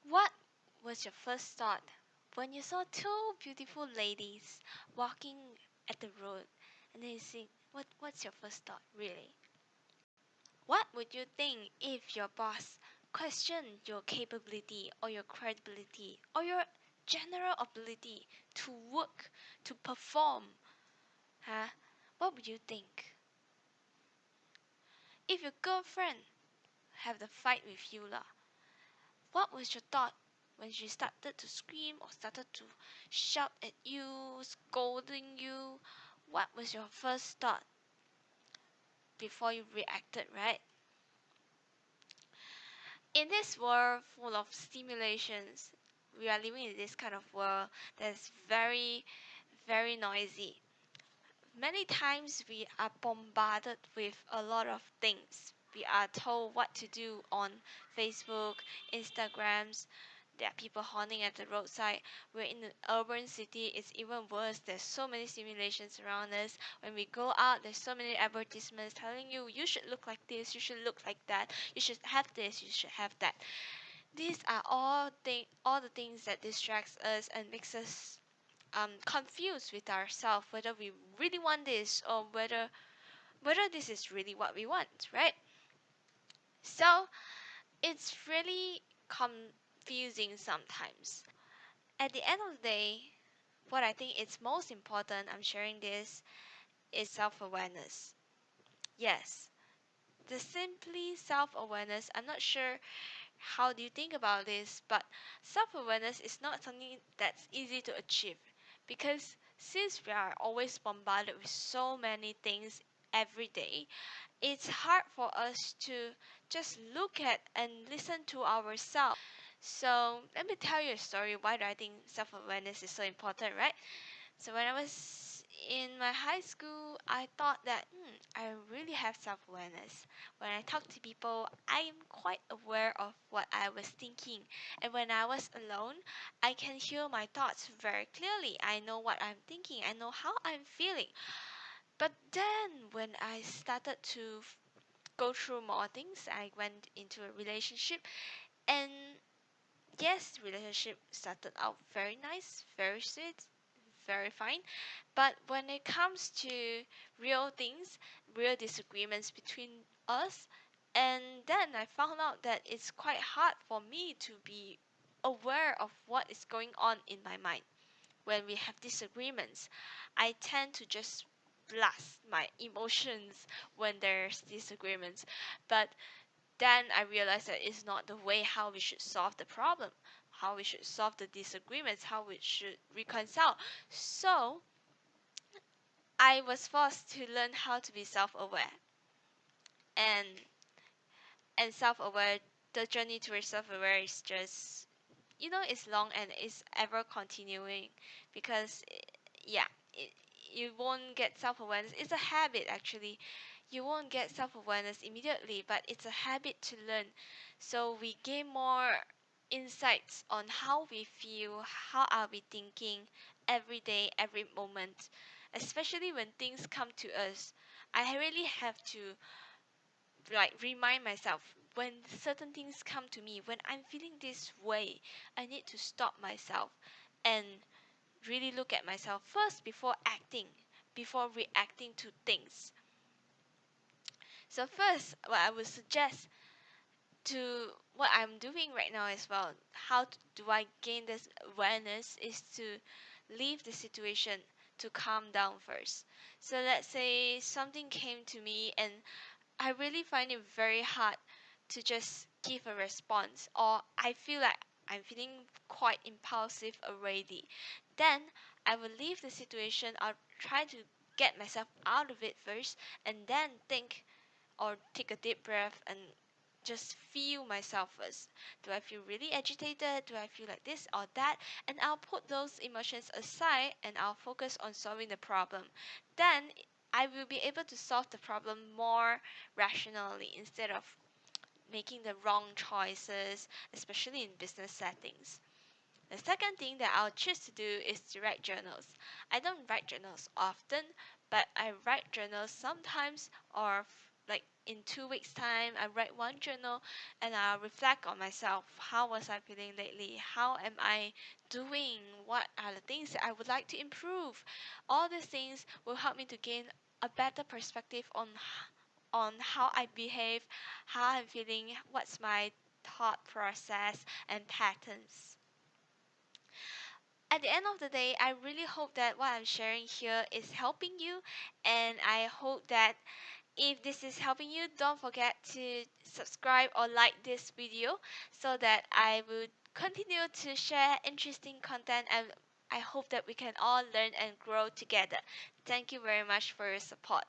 What was your first thought when you saw two beautiful ladies walking at the road and then you think, what's your first thought really? What would you think if your boss questioned your capability or your credibility or your general ability to work, to perform? Huh? What would you think? If your girlfriend have the fight with you lah, what was your thought when she started to scream or started to shout at you, scolding you? What was your first thought before you reacted, right? In this world full of stimulations, we are living in this kind of world that's very, very noisy. Many times we are bombarded with a lot of things. We are told what to do on Facebook, Instagrams. There are people honking at the roadside. We're in an urban city, it's even worse. There's so many simulations around us. When we go out, there's so many advertisements telling you you should look like this, you should look like that, you should have this, you should have that. These are all the things that distracts us and makes us confused with ourselves whether we really want this or whether this is really what we want, right? So it's really confusing sometimes. At the end of the day, what I think is most important, I'm sharing this, is self-awareness. Yes, the simply self-awareness. I'm not sure how do you think about this, but self-awareness is not something that's easy to achieve because since we are always bombarded with so many things every day, it's hard for us to just look at and listen to ourselves. So let me tell you a story why do I think self-awareness is so important, right? So when I was in my high school, I thought that I really have self-awareness. When I talk to people, I am quite aware of what I was thinking. And when I was alone, I can hear my thoughts very clearly. I know what I'm thinking. I know how I'm feeling. But then when I started to go through more things, I went into a relationship, and yes, the relationship started out very nice, very sweet, very fine. But when it comes to real things, real disagreements between us, and then I found out that it's quite hard for me to be aware of what is going on in my mind. When we have disagreements, I tend to just blast my emotions when there's disagreements. But then I realized that it's not the way how we should solve the problem, how we should solve the disagreements, how we should reconcile. So I was forced to learn how to be self-aware, and self-aware. The journey towards self-aware is just it's long and it's ever continuing because yeah, it, you won't get self-awareness. It's a habit actually. You won't get self-awareness immediately, but it's a habit to learn. So we gain more insights on how we feel, how are we thinking every day, every moment, especially when things come to us. I really have to like remind myself when certain things come to me, when I'm feeling this way, I need to stop myself and really look at myself first before acting, before reacting to things. So first, what I would suggest to what I'm doing right now as well, do I gain this awareness is to leave the situation, to calm down first. So let's say something came to me and I really find it very hard to just give a response, or I feel like I'm feeling quite impulsive already. Then I will leave the situation. I'll try to get myself out of it first and then think or take a deep breath and just feel myself first. Do I feel really agitated? Do I feel like this or that? And I'll put those emotions aside and I'll focus on solving the problem. Then I will be able to solve the problem more rationally instead of making the wrong choices, especially in business settings. The second thing that I'll choose to do is to write journals. I don't write journals often, but I write journals sometimes or like in 2 weeks time I write one journal and I'll reflect on myself. How was I feeling lately? How am I doing? What are the things that I would like to improve? All these things will help me to gain a better perspective on how I behave, how I'm feeling, what's my thought process and patterns. At the end of the day, I really hope that what I'm sharing here is helping you, and I hope that if this is helping you, don't forget to subscribe or like this video so that I will continue to share interesting content, and I hope that we can all learn and grow together. Thank you very much for your support.